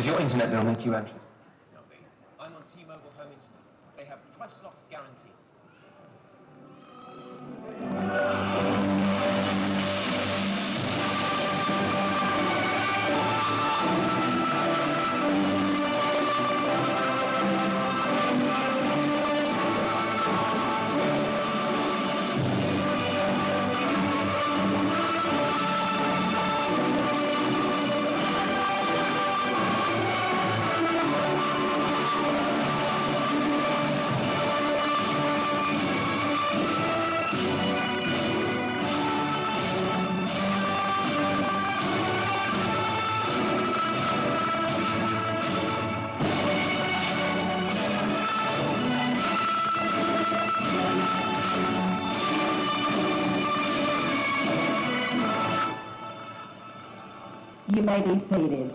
Does your internet bill make you anxious? Not me. I'm on T-Mobile Home Internet. They have price lock guarantee. You may be seated.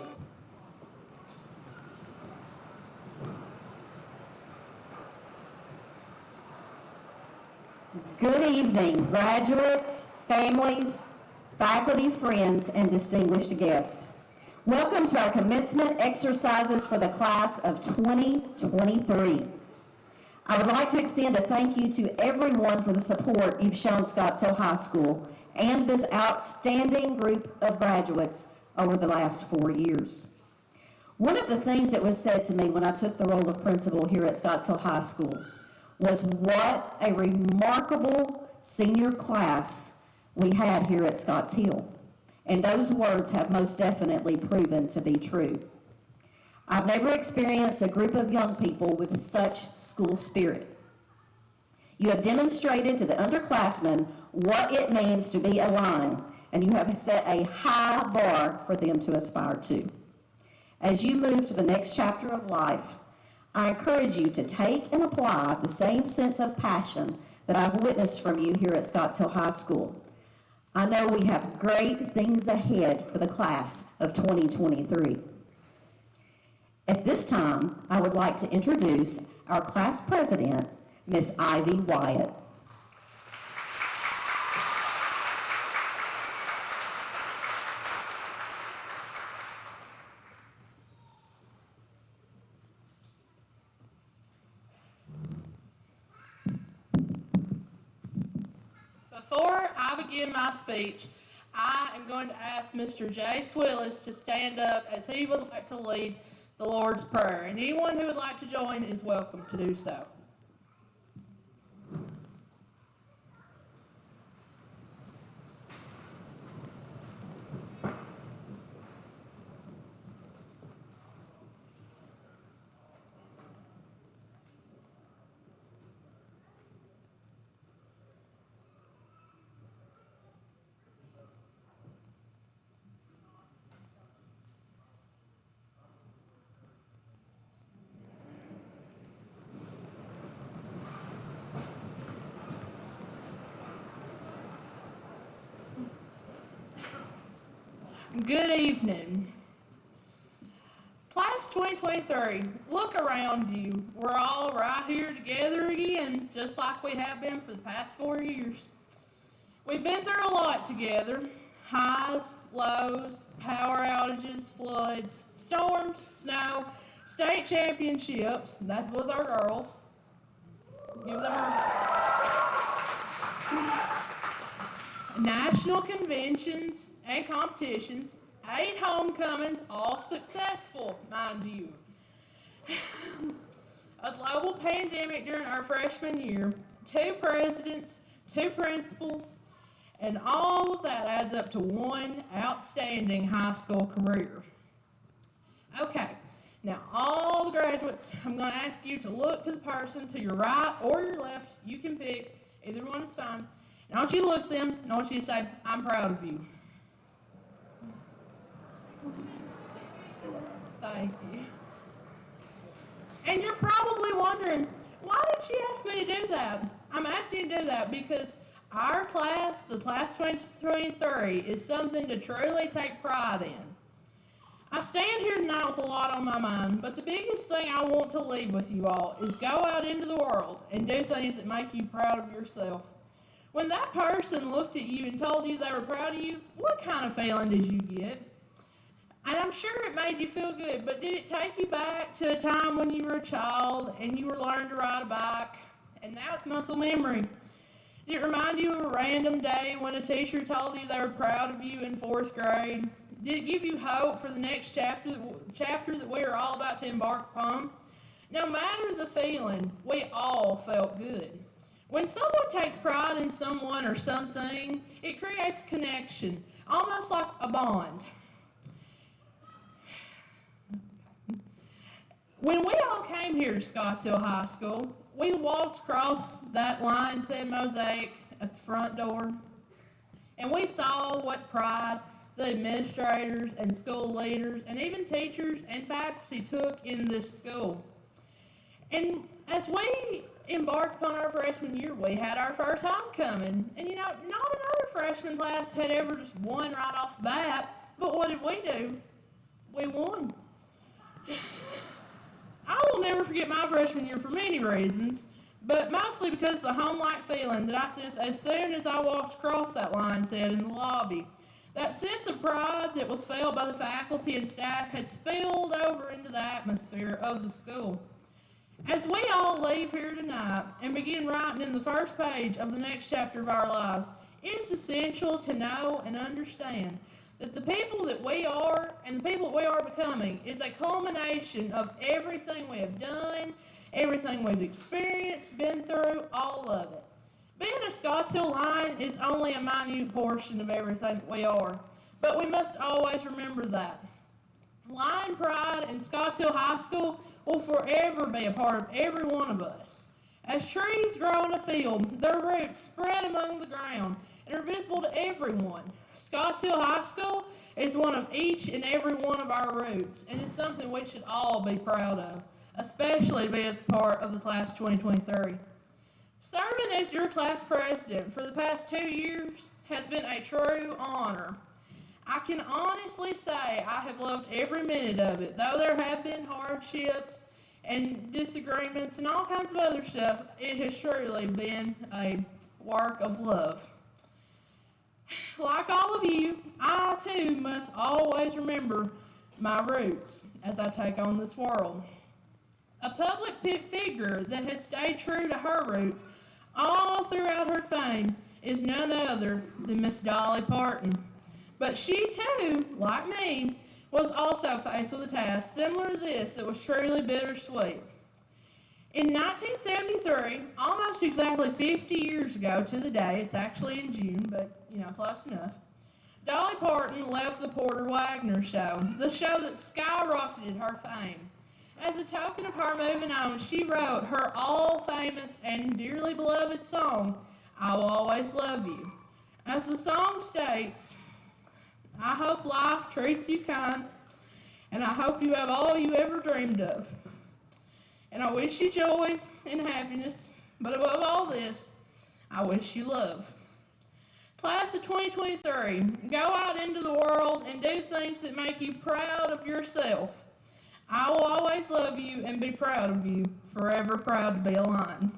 Good evening, graduates, families, faculty, friends, and distinguished guests. Welcome to our commencement exercises for the class of 2023. I would like to extend a thank you to everyone for the support you've shown Scotts Hill High School and this outstanding group of graduates over the last 4 years. One of the things that was said to me when I took the role of principal here at Scotts Hill High School was what a remarkable senior class we had here at Scotts Hill. And those words have most definitely proven to be true. I've never experienced a group of young people with such school spirit. You have demonstrated to the underclassmen what it means to be aligned, and you have set a high bar for them to aspire to. As you move to the next chapter of life, I encourage you to take and apply the same sense of passion that I've witnessed from you here at Scotts Hill High School. I know we have great things ahead for the class of 2023. At this time, I would like to introduce our class president, Miss Ivy Wyatt. Before I begin my speech, I am going to ask Mr. Jay Swillis to stand up as he would like to lead the Lord's Prayer, and anyone who would like to join is welcome to do so. Good evening. Class 2023, look around you. We're all right here together again, just like we have been for the past 4 years. We've been through a lot together. Highs, lows, power outages, floods, storms, snow, state championships, that was our girls. Give them national conventions and competitions, 8 homecomings, all successful, mind you. A global pandemic during our freshman year, 2 presidents, 2 principals, and all of that adds up to one outstanding high school career. Okay, now all the graduates, I'm going to ask you to look to the person to your right or your left. You can pick, either one is fine. And I want you to look at them, and I want you to say, I'm proud of you. Thank you. And you're probably wondering, why did she ask me to do that? I'm asking you to do that because our class, the class 2023, is something to truly take pride in. I stand here tonight with a lot on my mind, but the biggest thing I want to leave with you all is go out into the world and do things that make you proud of yourself. When that person looked at you and told you they were proud of you, what kind of feeling did you get? And I'm sure it made you feel good, but did it take you back to a time when you were a child and you were learning to ride a bike, and now it's muscle memory? Did it remind you of a random day when a teacher told you they were proud of you in 4th grade? Did it give you hope for the next chapter that we are all about to embark upon? No matter the feeling, we all felt good. When someone takes pride in someone or something, it creates connection, almost like a bond. When we all came here to Scottsdale High School, we walked across that line said mosaic at the front door, and we saw what pride the administrators and school leaders and even teachers and faculty took in this school. And as we embarked upon our freshman year, we had our first homecoming. And not another freshman class had ever just won right off the bat, but what did we do? We won. I will never forget my freshman year for many reasons, but mostly because of the home-like feeling that I sensed as soon as I walked across that line set in the lobby. That sense of pride that was felt by the faculty and staff had spilled over into the atmosphere of the school. As we all leave here tonight and begin writing in the first page of the next chapter of our lives, it is essential to know and understand that the people that we are and the people that we are becoming is a culmination of everything we have done, everything we've experienced, been through, all of it. Being a Scottsdale Lion is only a minute portion of everything that we are, but we must always remember that. Lion pride in Scottsdale High School will forever be a part of every one of us. As trees grow in a field, their roots spread among the ground and are visible to everyone. Scottsdale High School is one of each and every one of our roots, and it's something we should all be proud of, especially to be a part of the class 2023. Serving as your class president for the past 2 years has been a true honor. I can honestly say I have loved every minute of it. Though there have been hardships and disagreements and all kinds of other stuff, it has truly been a work of love. Like all of you, I too must always remember my roots as I take on this world. A public figure that has stayed true to her roots all throughout her fame is none other than Miss Dolly Parton. But she too, like me, was also faced with a task similar to this that was truly bittersweet. In 1973, almost exactly 50 years ago to the day, it's actually in June, but close enough, Dolly Parton left the Porter Wagner Show, the show that skyrocketed her fame. As a token of her moving on, she wrote her all-famous and dearly beloved song, I Will Always Love You. As the song states, I hope life treats you kind, and I hope you have all you ever dreamed of. And I wish you joy and happiness, but above all this, I wish you love. Class of 2023, go out into the world and do things that make you proud of yourself. I will always love you and be proud of you, forever proud to be a Lion.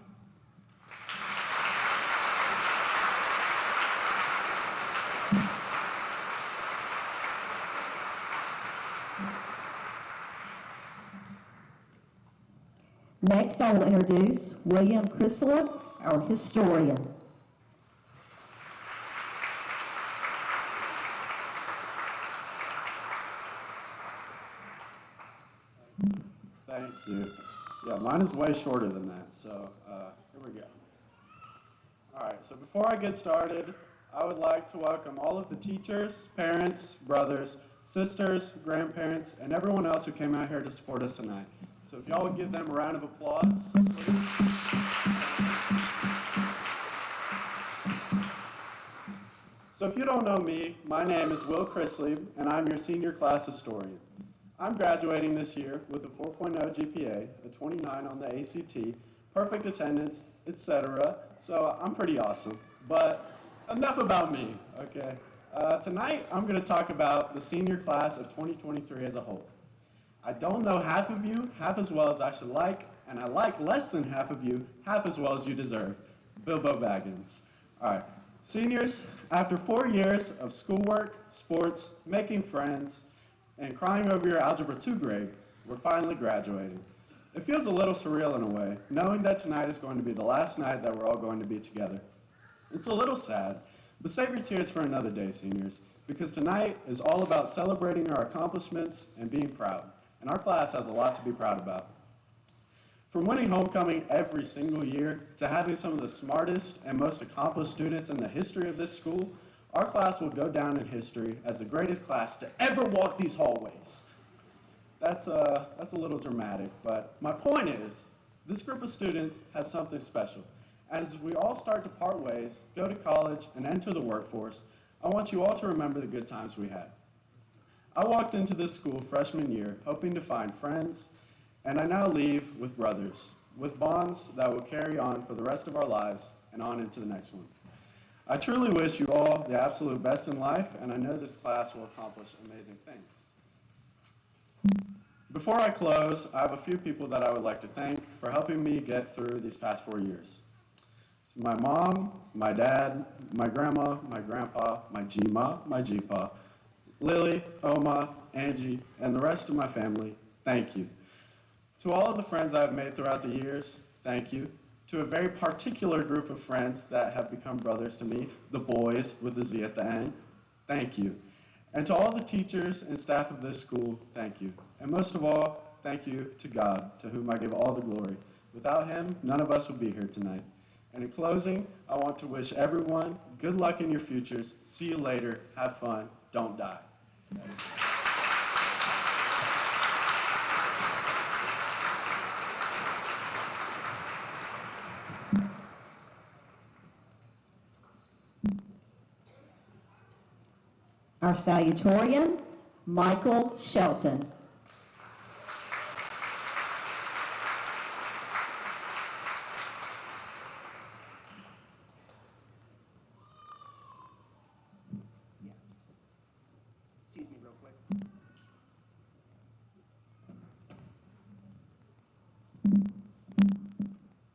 Next, I will introduce William Chrysalid, our historian. Thank you. Yeah, mine is way shorter than that, so here we go. All right, so before I get started, I would like to welcome all of the teachers, parents, brothers, sisters, grandparents, and everyone else who came out here to support us tonight. So if y'all would give them a round of applause, please. So if you don't know me, my name is Will Chrisley, and I'm your senior class historian. I'm graduating this year with a 4.0 GPA, a 29 on the ACT, perfect attendance, etc. So I'm pretty awesome. But enough about me, okay? Tonight, I'm going to talk about the senior class of 2023 as a whole. I don't know half of you half as well as I should like, and I like less than half of you half as well as you deserve. Bilbo Baggins. All right. Seniors, after 4 years of schoolwork, sports, making friends, and crying over your Algebra 2 grade, we're finally graduating. It feels a little surreal in a way, knowing that tonight is going to be the last night that we're all going to be together. It's a little sad, but save your tears for another day, seniors, because tonight is all about celebrating our accomplishments and being proud, and our class has a lot to be proud about. From winning homecoming every single year to having some of the smartest and most accomplished students in the history of this school, our class will go down in history as the greatest class to ever walk these hallways. That's a little dramatic, but my point is, this group of students has something special. As we all start to part ways, go to college, and enter the workforce, I want you all to remember the good times we had. I walked into this school freshman year hoping to find friends, and I now leave with brothers, with bonds that will carry on for the rest of our lives and on into the next one. I truly wish you all the absolute best in life, and I know this class will accomplish amazing things. Before I close, I have a few people that I would like to thank for helping me get through these past 4 years. My mom, my dad, my grandma, my grandpa, my G-ma, my G-pa, Lily, Oma, Angie, and the rest of my family, thank you. To all of the friends I've made throughout the years, thank you. To a very particular group of friends that have become brothers to me, the boys with the Z at the end, thank you. And to all the teachers and staff of this school, thank you. And most of all, thank you to God, to whom I give all the glory. Without him, none of us would be here tonight. And in closing, I want to wish everyone good luck in your futures. See you later. Have fun. Don't die. Our Salutatorian, Michael Shelton. Excuse me real quick.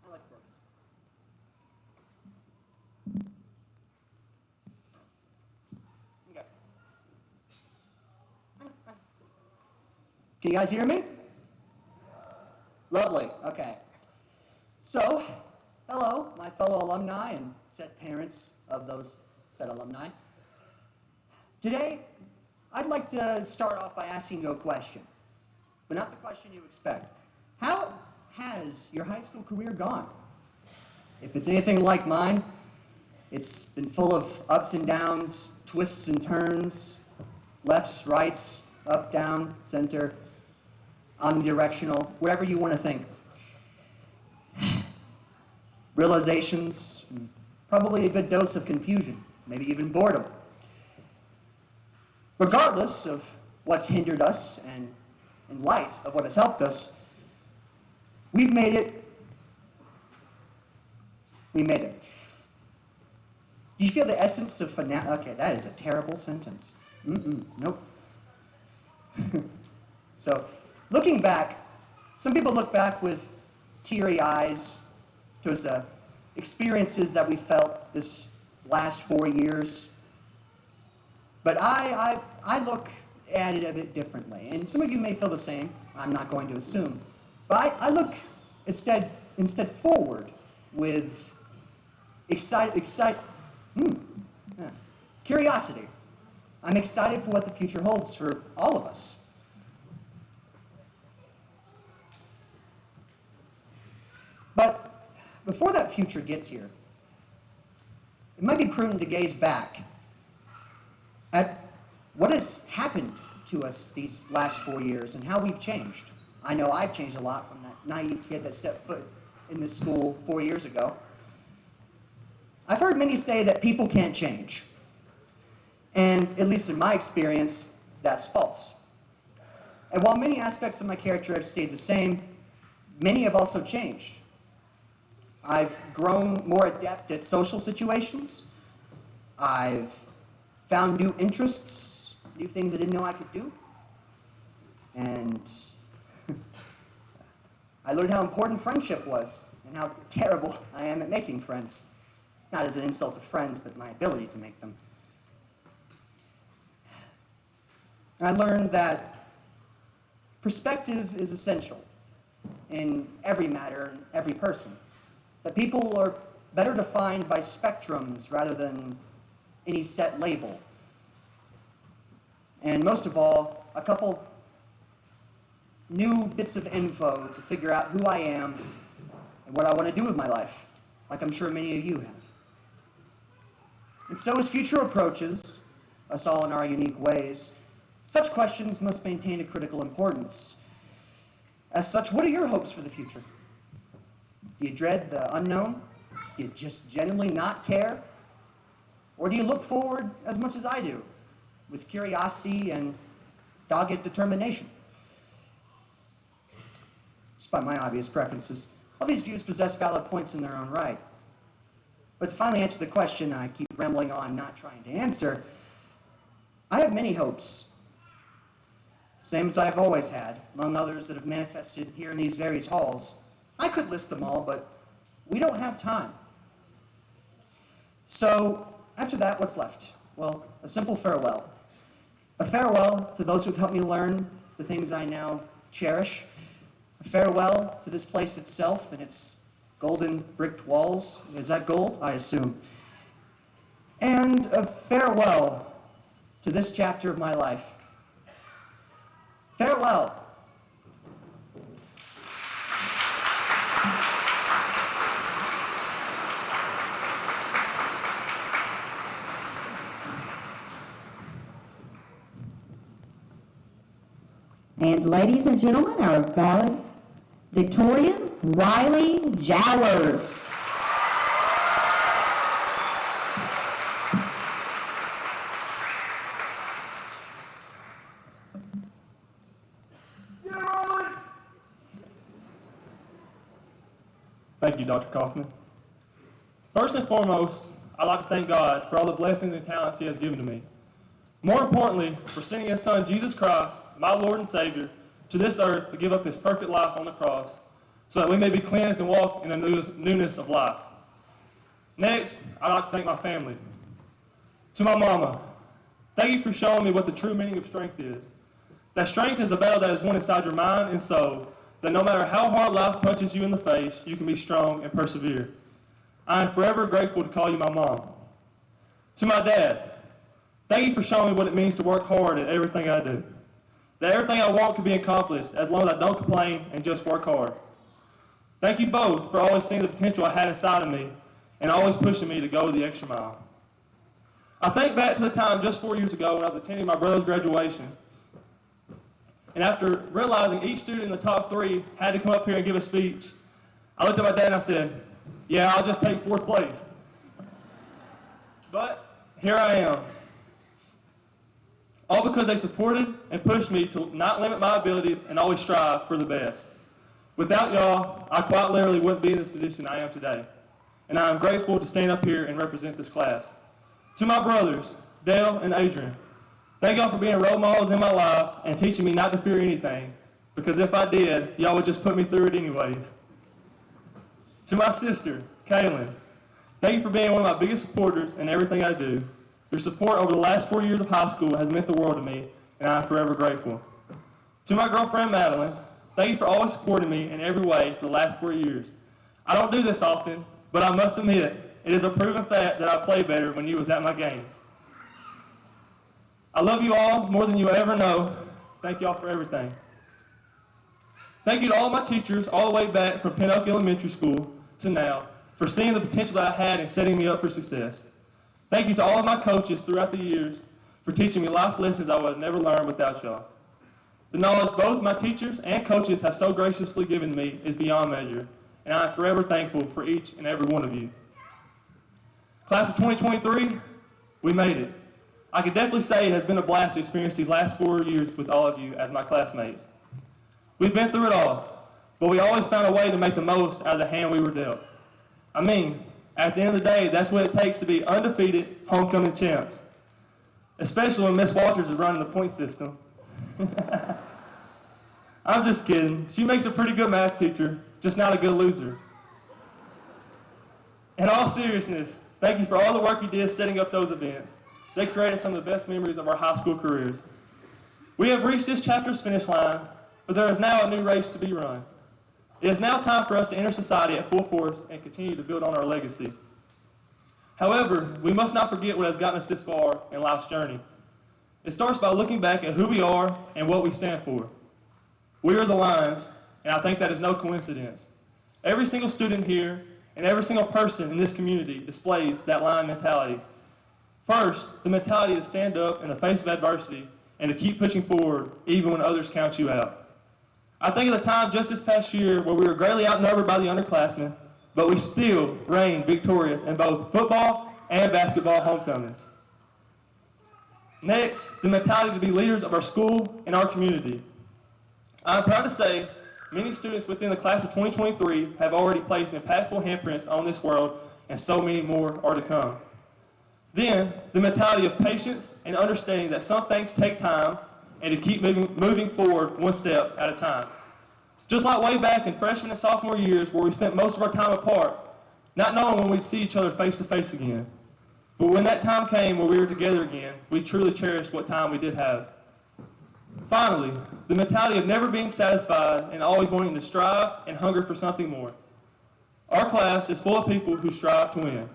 I like Brooks. Okay. Can you guys hear me? Lovely, okay. So, hello, my fellow alumni and said parents of those said alumni. Today, I'd like to start off by asking you a question, but not the question you expect. How has your high school career gone? If it's anything like mine, it's been full of ups and downs, twists and turns, lefts, rights, up, down, center, omnidirectional, whatever you want to think. Realizations, probably a good dose of confusion, maybe even boredom. Regardless of what's hindered us and in light of what has helped us, we've made it. We made it. Do you feel the essence of Okay, that is a terrible sentence. Nope. So, looking back, some people look back with teary eyes towards the experiences that we felt this last 4 years. But I look at it a bit differently, and some of you may feel the same. I'm not going to assume, but I look instead forward with curiosity. I'm excited for what the future holds for all of us. But before that future gets here, it might be prudent to gaze back at what has happened to us these last 4 years and how we've changed. I know I've changed a lot from that naive kid that stepped foot in this school 4 years ago. I've heard many say that people can't change. And at least in my experience, that's false. And while many aspects of my character have stayed the same, many have also changed. I've grown more adept at social situations. I've found new interests, new things I didn't know I could do. And I learned how important friendship was and how terrible I am at making friends. Not as an insult to friends, but my ability to make them. And I learned that perspective is essential in every matter and every person. That people are better defined by spectrums rather than any set label. And most of all, a couple new bits of info to figure out who I am and what I want to do with my life, like I'm sure many of you have. And so as future approaches, us all in our unique ways, such questions must maintain a critical importance. As such, what are your hopes for the future? Do you dread the unknown? Do you just genuinely not care? Or do you look forward as much as I do, with curiosity and dogged determination? Despite my obvious preferences, all these views possess valid points in their own right. But to finally answer the question I keep rambling on, not trying to answer, I have many hopes. Same as I've always had, among others that have manifested here in these various halls. I could list them all, but we don't have time. So, after that, what's left? Well, a simple farewell. A farewell to those who've helped me learn the things I now cherish. A farewell to this place itself and its golden bricked walls. Is that gold? I assume. And a farewell to this chapter of my life. Farewell. And ladies and gentlemen, our valedictorian, Riley Jowers. Thank you, Dr. Kaufman. First and foremost, I'd like to thank God for all the blessings and talents He has given to me. More importantly, for sending His Son, Jesus Christ, my Lord and Savior, to this earth to give up His perfect life on the cross so that we may be cleansed and walk in the newness of life. Next, I'd like to thank my family. To my mama, thank you for showing me what the true meaning of strength is. That strength is a battle that is won inside your mind and soul, that no matter how hard life punches you in the face, you can be strong and persevere. I am forever grateful to call you my mom. To my dad, thank you for showing me what it means to work hard at everything I do. That everything I want can be accomplished as long as I don't complain and just work hard. Thank you both for always seeing the potential I had inside of me and always pushing me to go the extra mile. I think back to the time just 4 years ago when I was attending my brother's graduation. And after realizing each student in the top 3 had to come up here and give a speech, I looked at my dad and I said, yeah, I'll just take 4th place. But here I am. All because they supported and pushed me to not limit my abilities and always strive for the best. Without y'all, I quite literally wouldn't be in this position I am today. And I am grateful to stand up here and represent this class. To my brothers, Dale and Adrian, thank y'all for being role models in my life and teaching me not to fear anything, because if I did, y'all would just put me through it anyways. To my sister, Kaylin, thank you for being one of my biggest supporters in everything I do. Your support over the last 4 years of high school has meant the world to me, and I am forever grateful. To my girlfriend, Madeline, thank you for always supporting me in every way for the last 4 years. I don't do this often, but I must admit, it is a proven fact that I play better when you was at my games. I love you all more than you will ever know. Thank you all for everything. Thank you to all my teachers all the way back from Pin Oak Elementary School to now for seeing the potential that I had and setting me up for success. Thank you to all of my coaches throughout the years for teaching me life lessons I would have never learned without y'all. The knowledge both my teachers and coaches have so graciously given me is beyond measure, and I am forever thankful for each and every one of you. Class of 2023, we made it. I can definitely say it has been a blast to experience these last 4 years with all of you as my classmates. We've been through it all, but we always found a way to make the most out of the hand we were dealt. I mean, at the end of the day, that's what it takes to be undefeated homecoming champs, especially when Miss Walters is running the point system. I'm just kidding. She makes a pretty good math teacher, just not a good loser. In all seriousness, thank you for all the work you did setting up those events. They created some of the best memories of our high school careers. We have reached this chapter's finish line, but there is now a new race to be run. It is now time for us to enter society at full force and continue to build on our legacy. However, we must not forget what has gotten us this far in life's journey. It starts by looking back at who we are and what we stand for. We are the Lions, and I think that is no coincidence. Every single student here and every single person in this community displays that Lion mentality. First, the mentality to stand up in the face of adversity and to keep pushing forward even when others count you out. I think of the time just this past year where we were greatly outnumbered by the underclassmen, but we still reigned victorious in both football and basketball homecomings. Next, the mentality to be leaders of our school and our community. I'm proud to say many students within the class of 2023 have already placed impactful handprints on this world, and so many more are to come. Then, the mentality of patience and understanding that some things take time and to keep moving forward one step at a time. Just like way back in freshman and sophomore years where we spent most of our time apart, not knowing when we'd see each other face to face again. But when that time came where we were together again, we truly cherished what time we did have. Finally, the mentality of never being satisfied and always wanting to strive and hunger for something more. Our class is full of people who strive to win.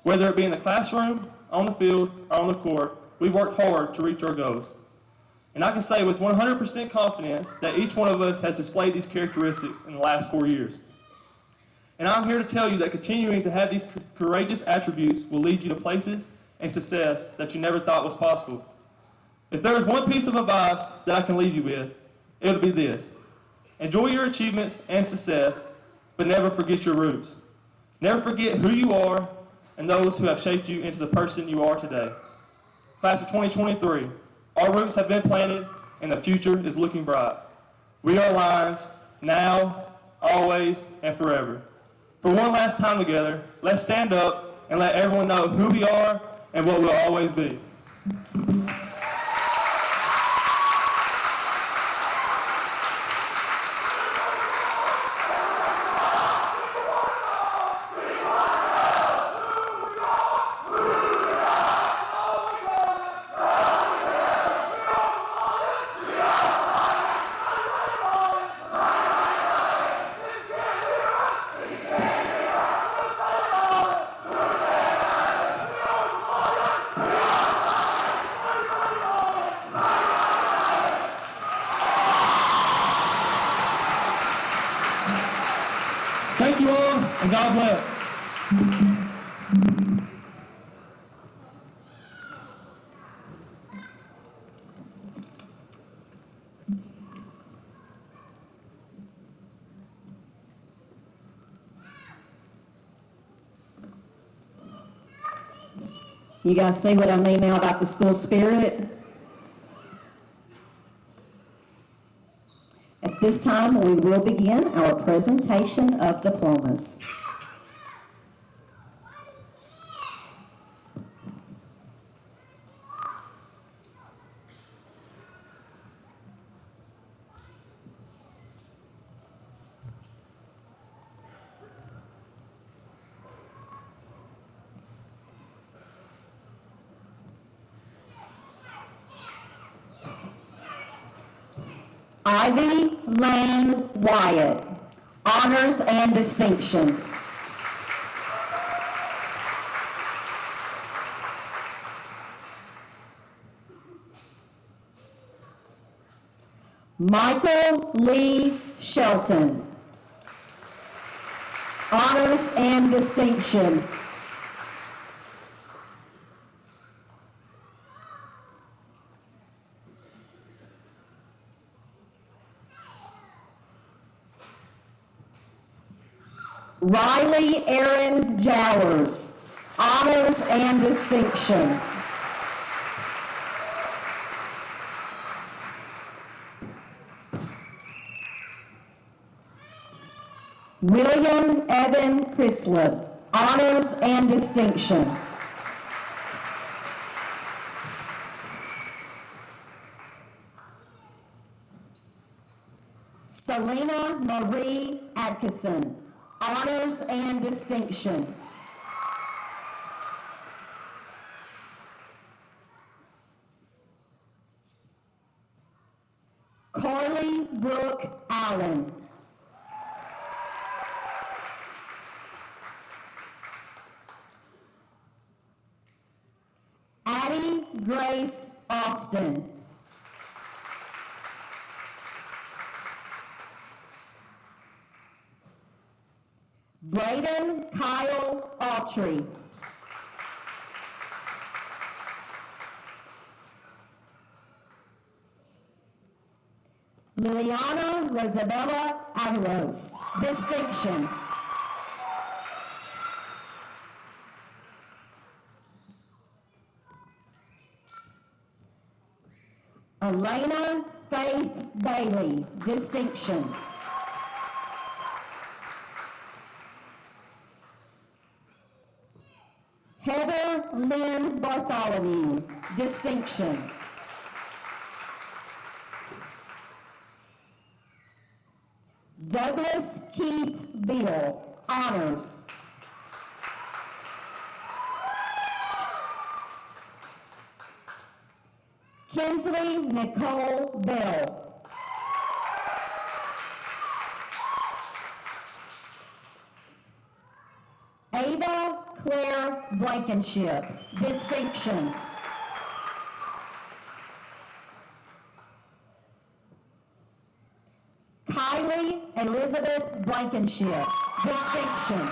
Whether it be in the classroom, on the field, or on the court, we work hard to reach our goals. And I can say with 100% confidence that each one of us has displayed these characteristics in the last 4 years. And I'm here to tell you that continuing to have these courageous attributes will lead you to places and success that you never thought was possible. If there is one piece of advice that I can leave you with, it would be this. Enjoy your achievements and success, but never forget your roots. Never forget who you are and those who have shaped you into the person you are today. Class of 2023, our roots have been planted and the future is looking bright. We are Lions, now, always, and forever. For one last time together, let's stand up and let everyone know who we are and what we'll always be. Thank you all, and God bless. You guys see what I mean now about the school spirit? At this time, we will begin our presentation of diplomas. Ivy Lane Wyatt, honors and distinction. Michael Lee Shelton, honors and distinction. Riley Aaron Jowers, honors and distinction. William Evan Crislip, honors and distinction. Selena Marie Atkinson, honors and distinction. Carly Brooke Allen. Addie Grace Austin. Braden Kyle Autry. Liliana Rosabella Avalos, distinction. Elena Faith Bailey, distinction. Heather Lynn Bartholomew, distinction. Douglas Keith Beal, honors. Kinsley Nicole Bell. Ava Claire Blankenship, distinction. Kylie Elizabeth Blankenship, distinction.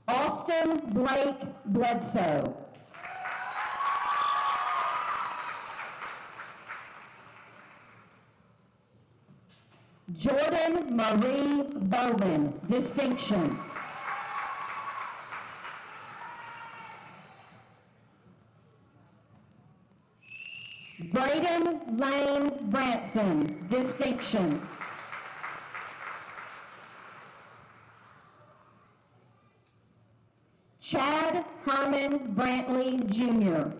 Austin Blake Bledsoe. Jordan Marie Bowman, distinction. Braden Lane Branson, distinction. Chad Herman Brantley, Jr.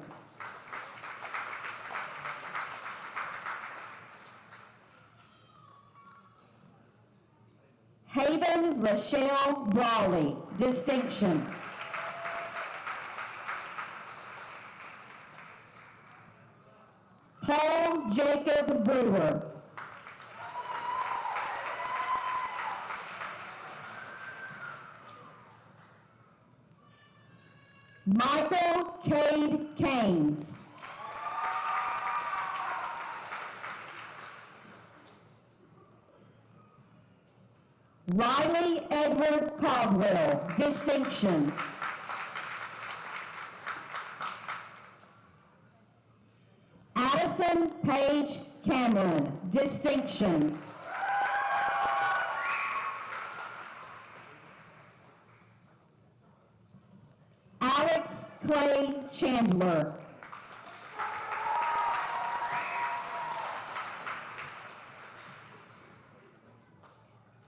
Haven Rochelle Brawley, distinction. Paul Jacob Brewer. Michael Cade Keynes. Riley Edward Caldwell, distinction. Addison Page Cameron, distinction. Alex Clay Chandler.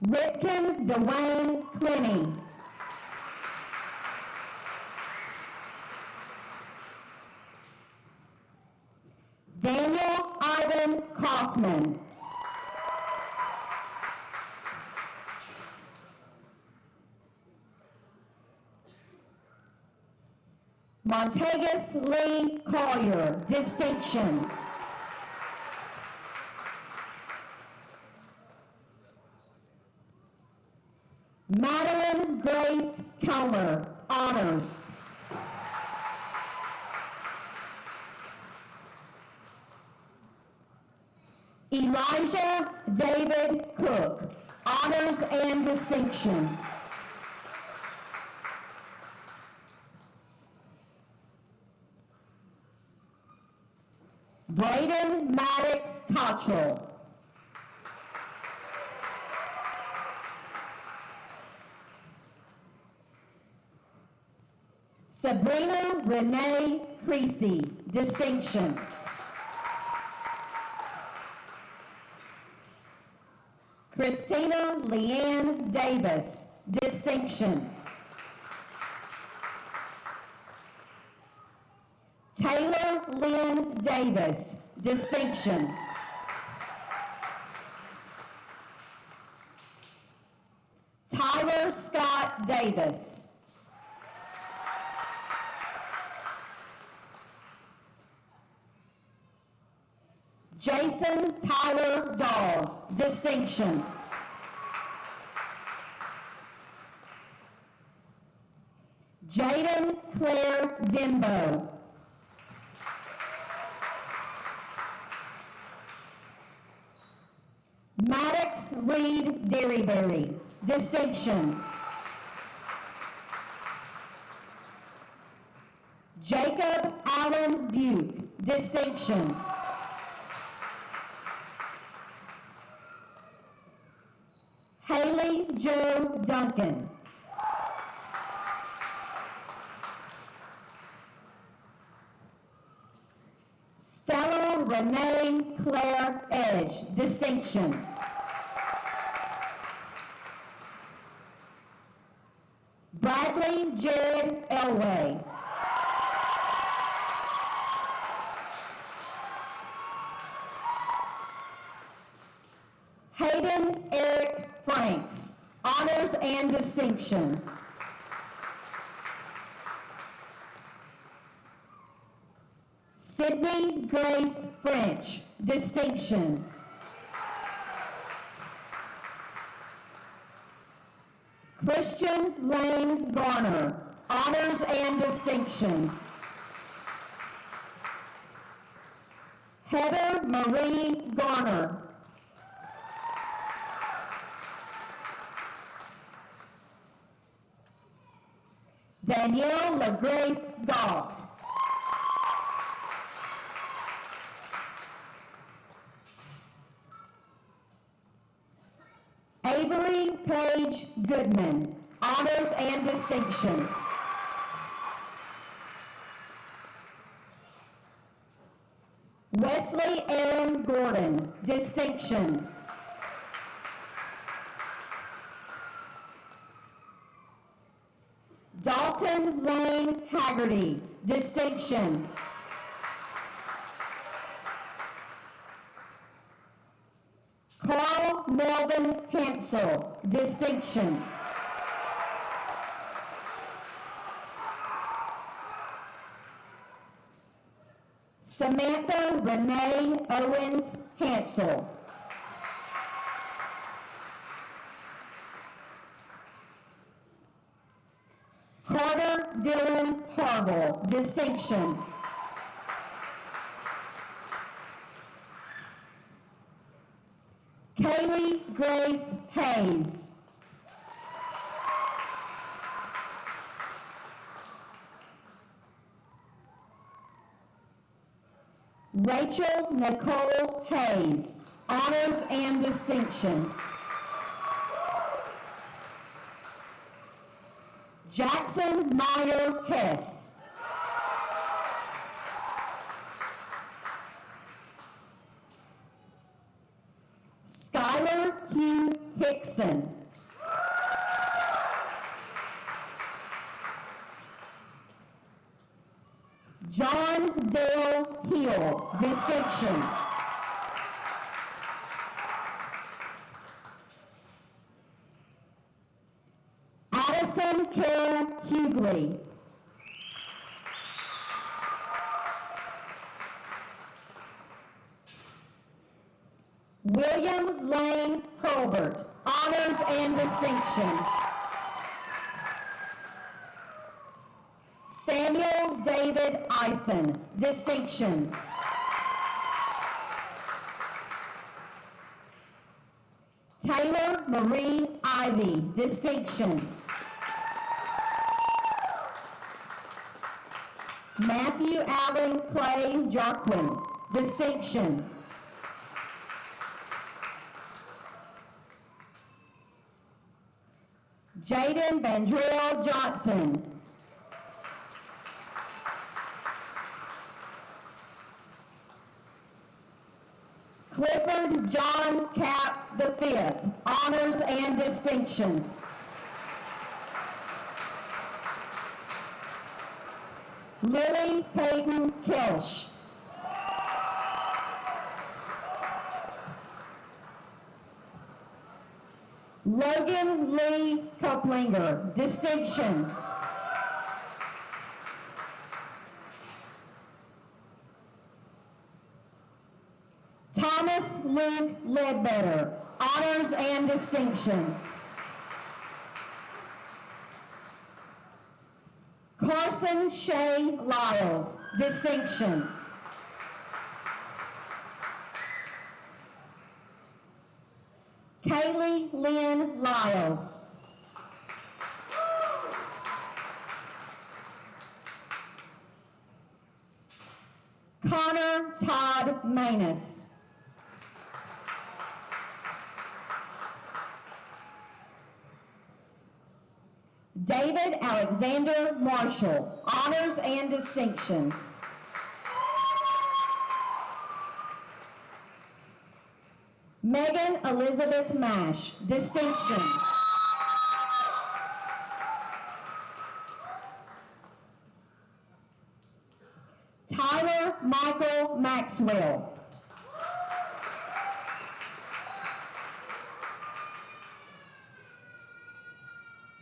Ripken Dwayne Clenny. Daniel Ivan Kaufman. Montagus Lee Collier, distinction. Madeline Grace Comer, honors. Elijah David Cook, honors and distinction. Braden Maddox Cottrell. Sabrina Renee Creasy, distinction. Christina Leanne Davis, distinction. Taylor Lynn Davis, distinction. Tyler Scott Davis. Jason Tyler Dawes, distinction. Jaden Claire Denbo. Maddox Reed Derryberry, distinction. Jacob Allen Buke, distinction. Haley Joe Duncan. Stella Renee Claire Edge, distinction. Bradley Jared Elway. Hayden Eric Franks, honors and distinction. Sydney Grace French, distinction. Christian Lane Garner, honors and distinction. Heather Marie Garner. Danielle LaGrace Goff. Avery Page Goodman, honors and distinction. Wesley Aaron Gordon, distinction. Dalton Lane Haggerty, distinction. Carl Melvin Hansel, distinction. Samantha Renee Owens Hansel. Carter Dylan Harville, distinction. Kaylee Grace Hayes. Rachel Nicole Hayes, honors and distinction. Jackson Meyer Hess. Skylar Hugh Hickson. John Dale Hill, distinction. Addison Kara Hughley. William Lane Hurlbert, honors and distinction. Samuel David Eisen, distinction. Taylor Marie Ivy, distinction. Matthew Allen Clay Jarquin, distinction. Jaden Vandrell Johnson. Clifford John Cap V, honors and distinction. Lily Peyton Kelsch. Logan Lee Kuplinger, distinction. Luke Ledbetter, honors and distinction. Carson Shay Lyles, distinction. Kaylee Lynn Lyles. Connor Todd Manus. David Alexander Marshall, honors and distinction. Megan Elizabeth Mash, distinction. Tyler Michael Maxwell.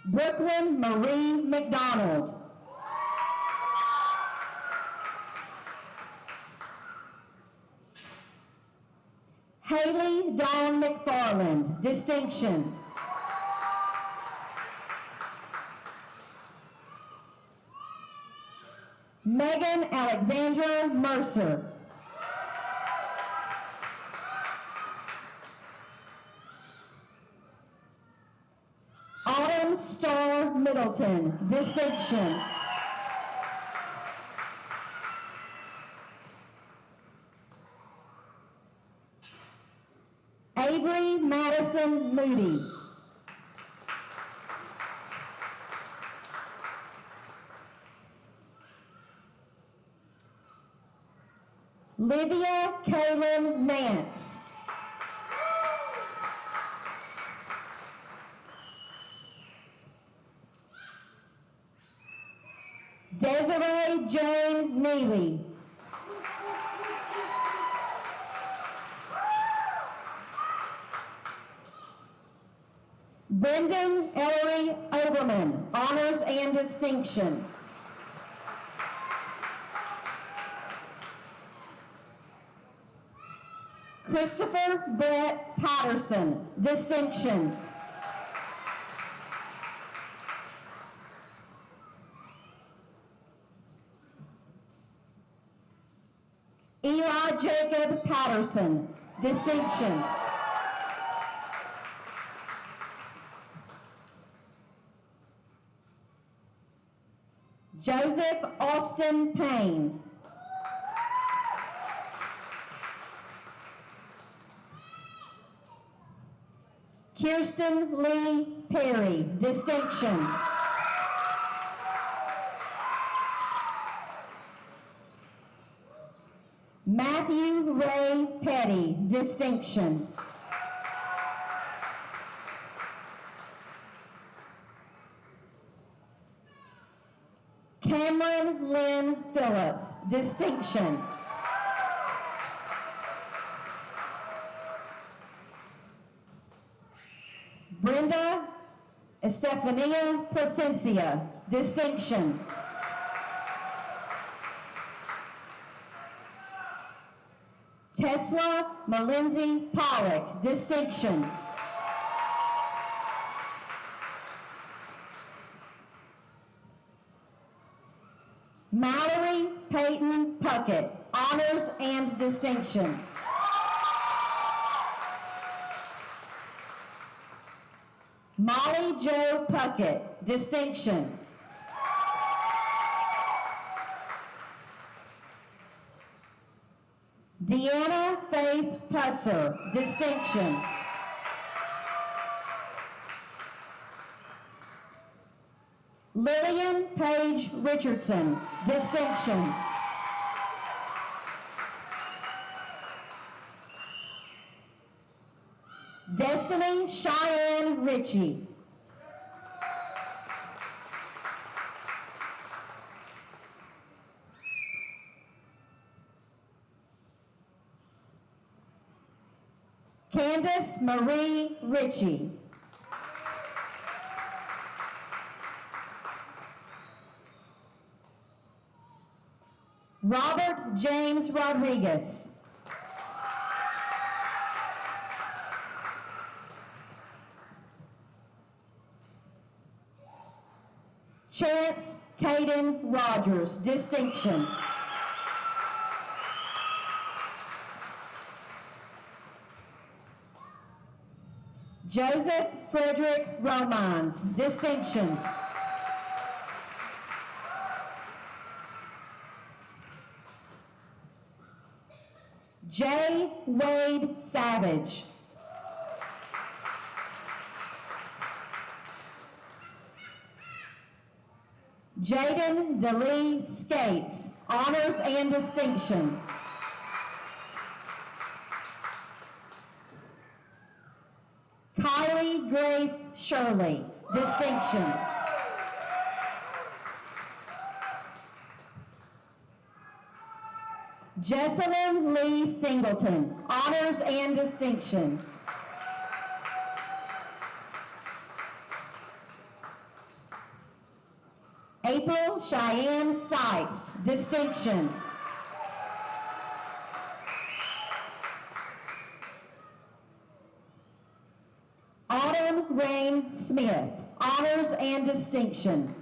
Brooklyn Marie McDonald. Haley Dawn McFarland, distinction. Megan Alexandra Mercer. Autumn Star Middleton, distinction. Avery Madison Moody. Livia Kaylin Nance. Desiree Jane Neely. Brendan Ellery Overman, honors and distinction. Christopher Brett Patterson, distinction. Eli Jacob Patterson, distinction. Joseph Austin Payne. Kirsten Lee Perry, distinction. Matthew Ray Petty, distinction. Cameron Lynn Phillips, distinction. Brenda Estefania Placencia, distinction. Tesla Malinzi Pollock, distinction. Mallory Peyton Puckett, honors and distinction. Molly Jo Puckett, distinction. Deanna Faith Pusser, distinction. Lillian Page Richardson, distinction. Destiny Cheyenne Ritchie. Candace Marie Ritchie. Robert James Rodriguez. Chance Caden Rogers, distinction. Joseph Frederick Romines, distinction. J. Wade Savage. Jaden DeLee Skates, honors and distinction. Kylie Grace Shirley, distinction. Jessalyn Lee Singleton, honors and distinction. April Cheyenne Sipes, distinction. Autumn Rain Smith, honors and distinction.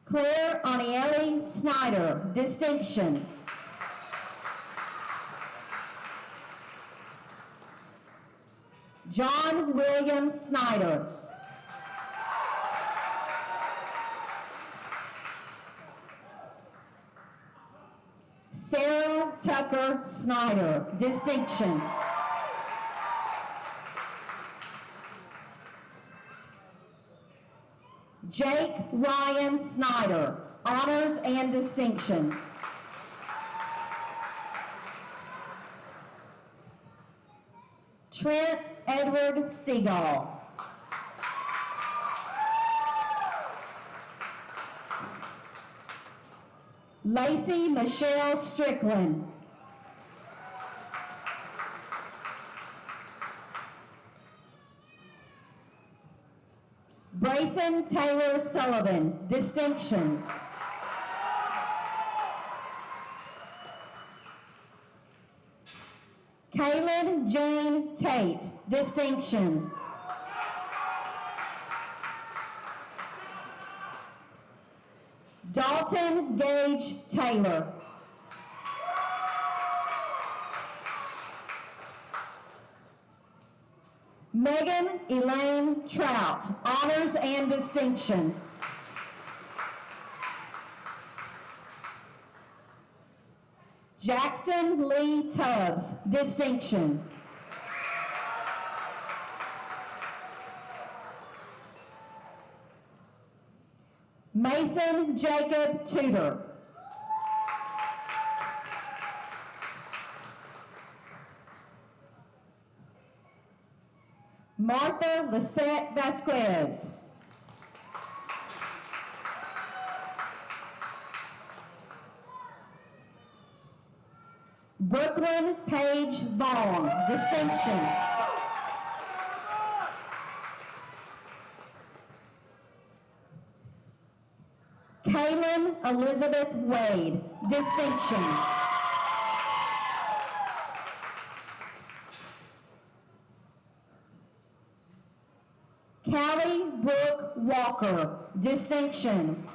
Claire Anieli Snyder, distinction. John William Snyder. Sarah Tucker Snyder, distinction. Jake Ryan Snyder, honors and distinction. Trent Edward Stegall. Lacey Michelle Strickland. Brayson Taylor Sullivan, distinction. Kaylin Jane Tate, distinction. Dalton Gage Taylor. Megan Elaine Trout, honors and distinction. Jackson Lee Tubbs, distinction. Mason Jacob Tudor. Martha Lisette Vasquez. Brooklyn Paige Vaughn, distinction. Kaylin Elizabeth Wade, distinction. Callie Brooke Walker, distinction.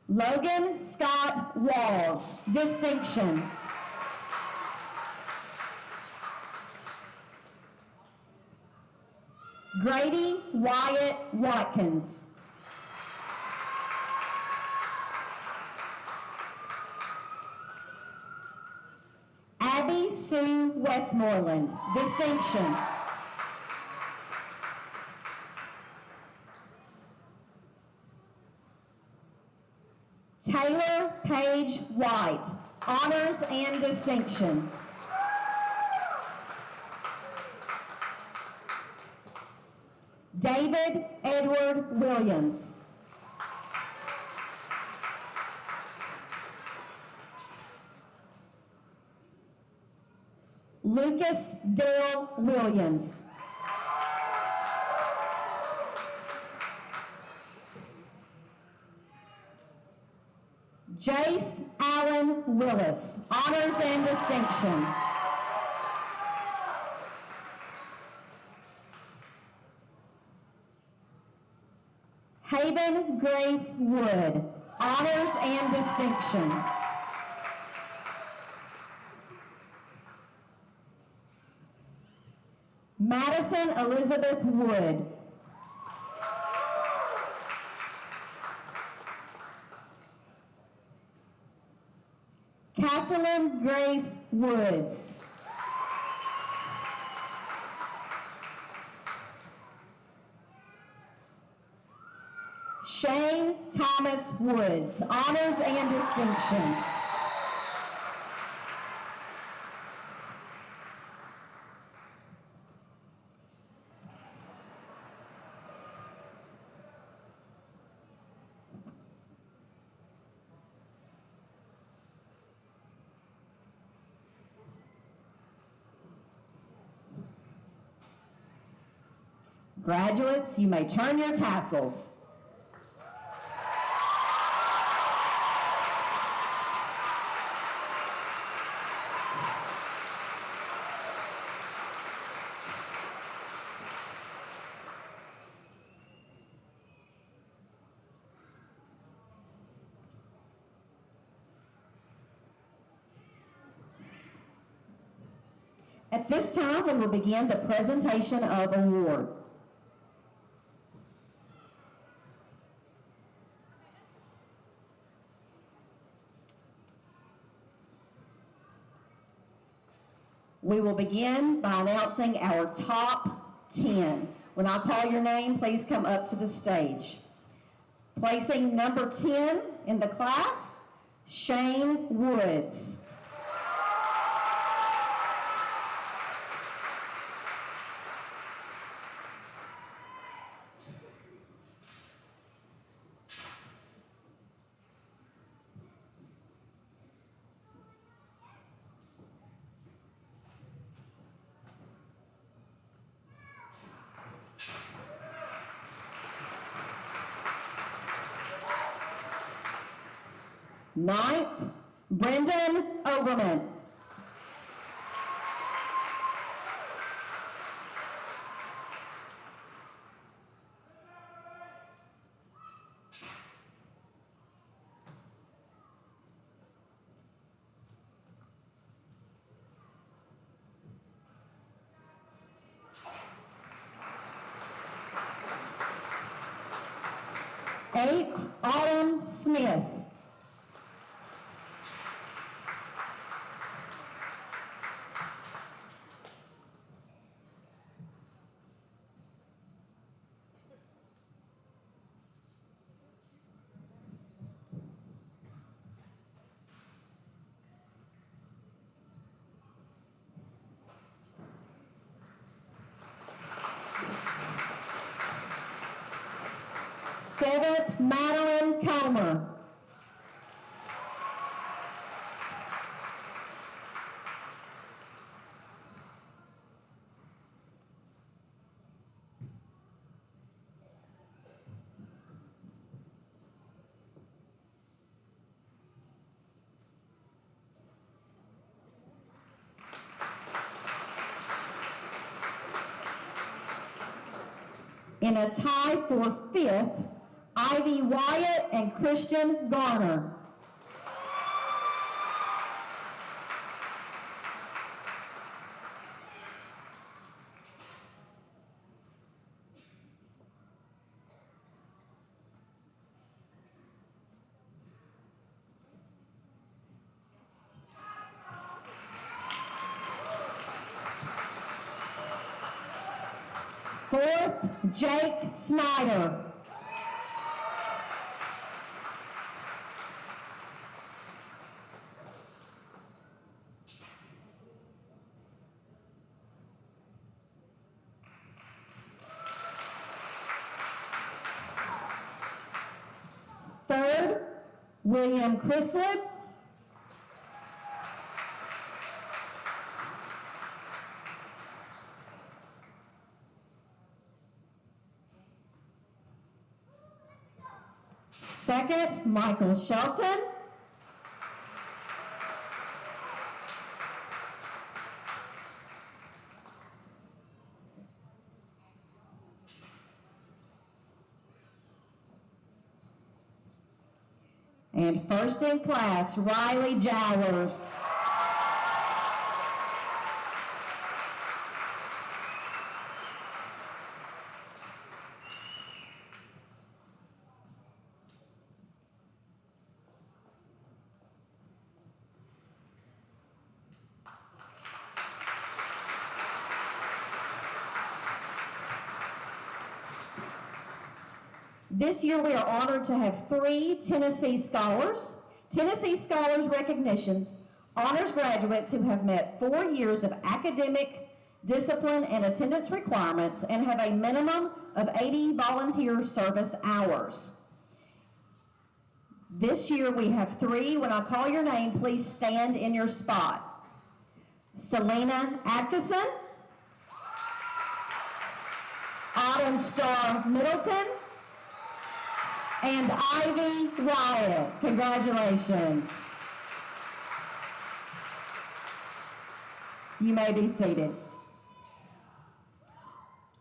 Logan Scott Walls, distinction. Grady Wyatt Watkins. Abby Sue Westmoreland, distinction. Taylor Page White, honors and distinction. David Edward Williams. Lucas Dale Williams. Jace Allen Willis, honors and distinction. Haven Grace Wood, honors and distinction. Madison Elizabeth Wood. Casselyn Grace Woods. Shane Thomas Woods, honors and distinction. Graduates, you may turn your tassels. At this time, we will begin the presentation of awards. We will begin by announcing our top 10. When I call your name, please come up to the stage. Placing number 10 in the class, Shane Woods. Ninth, Brendan Overman. Eighth, Autumn Smith. Seventh, Madeline Comer. In a tie for fifth, Ivy Wyatt and Christian Garner. Fourth, Jake Snyder. Third, William Chrislip. Second, Michael Shelton. And first in class, Riley Jowers. This year we are honored to have 3 Tennessee Scholars. Tennessee Scholars recognitions honors graduates who have met 4 years of academic discipline and attendance requirements and have a minimum of 80 volunteer service hours. This year we have 3. When I call your name, please stand in your spot. Selena Atkinson, Autumn Star Middleton, and Ivy Wyatt. Congratulations. You may be seated.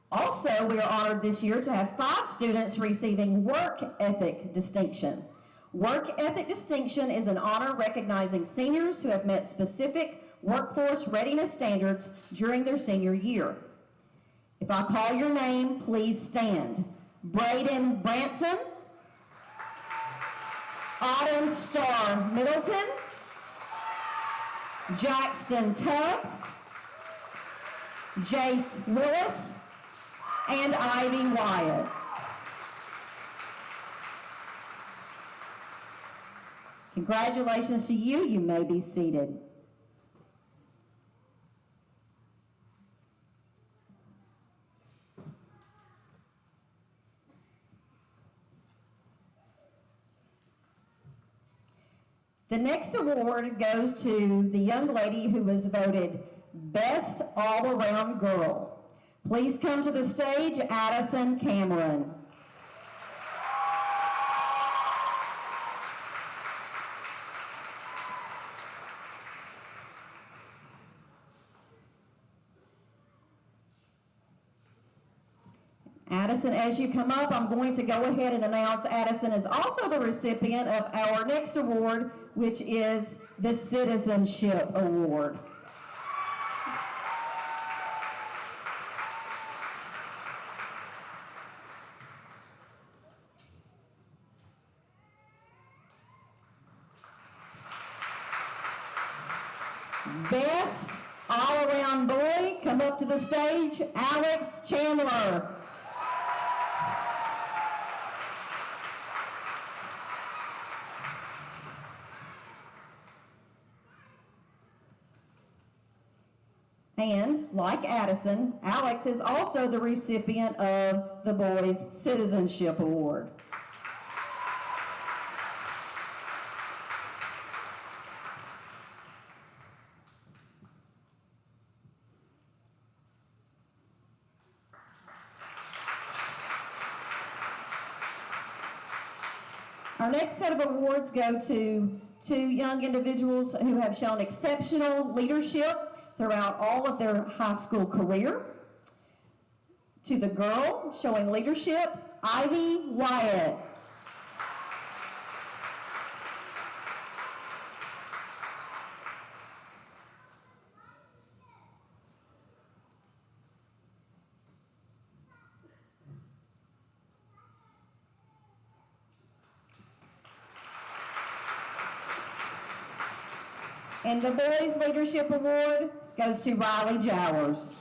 Also, we are honored this year to have 5 students receiving Work Ethic Distinction. Work Ethic Distinction is an honor recognizing seniors who have met specific workforce readiness standards during their senior year. If I call your name, please stand. Braden Branson, Autumn Star Middleton, Jackson Tubbs, Jace Willis, and Ivy Wyatt. Congratulations to you. You may be seated. The next award goes to the young lady who was voted Best All-Around Girl. Please come to the stage, Addison Cameron. Addison, as you come up, I'm going to go ahead and announce Addison is also the recipient of our next award, which is the Citizenship Award. Best all-around boy, come up to the stage, Alex Chandler. And, like Addison, Alex is also the recipient of the Boys Citizenship Award. Our next set of awards go to 2 young individuals who have shown exceptional leadership throughout all of their high school career. To the girl showing leadership, Ivy Wyatt. And the Boys Leadership Award goes to Riley Jowers.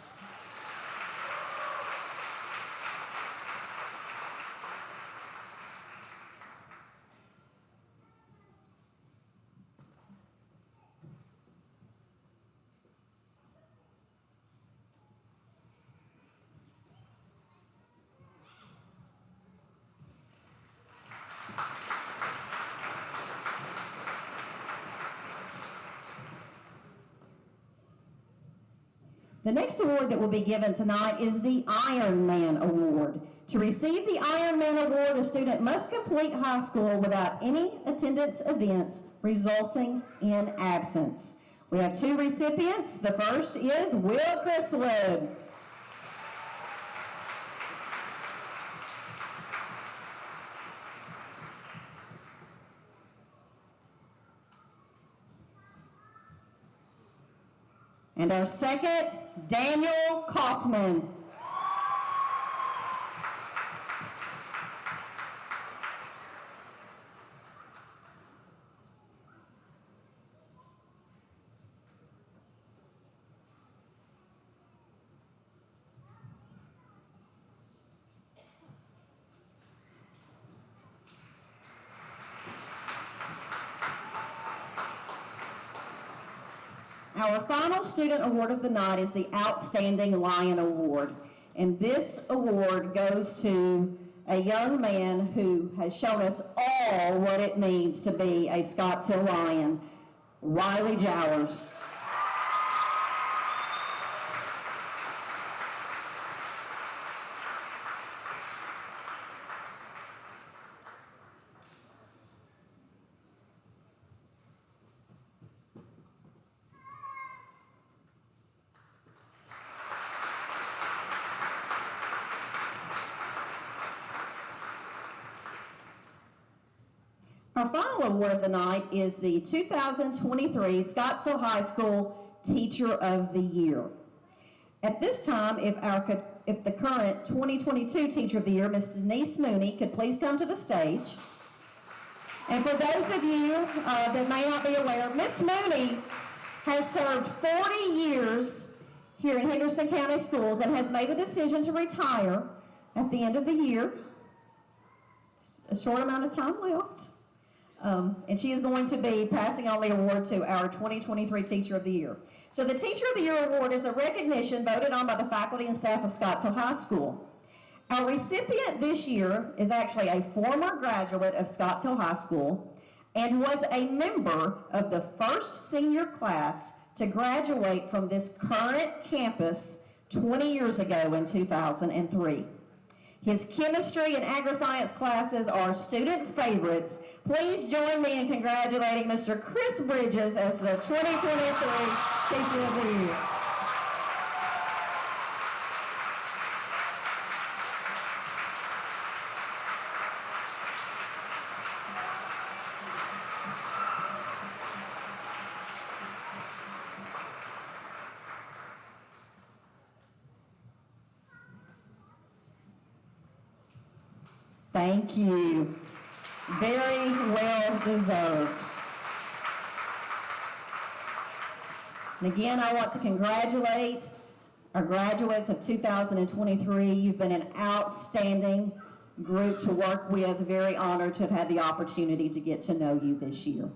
The next award that will be given tonight is the Iron Man Award. To receive the Iron Man Award, a student must complete high school without any attendance events resulting in absence. We have 2 recipients. The first is Will Chrysalid. And our second, Daniel Kaufman. Our final student award of the night is the Outstanding Lion Award. And this award goes to a young man who has shown us all what it means to be a Scottsdale Lion, Riley Jowers. Our final award of the night is the 2023 Scottsdale High School Teacher of the Year. At this time, if the current 2022 Teacher of the Year, Ms. Denise Mooney, could please come to the stage. And for those of you that may not be aware, Ms. Mooney has served 40 years here in Henderson County Schools and has made the decision to retire at the end of the year. A short amount of time left. And she is going to be passing on the award to our 2023 Teacher of the Year. So the Teacher of the Year Award is a recognition voted on by the faculty and staff of Scottsdale High School. Our recipient this year is actually a former graduate of Scottsdale High School and was a member of the first senior class to graduate from this current campus 20 years ago in 2003. His chemistry and agri-science classes are student favorites. Please join me in congratulating Mr. Chris Bridges as the 2023 Teacher of the Year. Thank you. Very well deserved. And again, I want to congratulate our graduates of 2023. You've been an outstanding group to work with. Very honored to have had the opportunity to get to know you this year.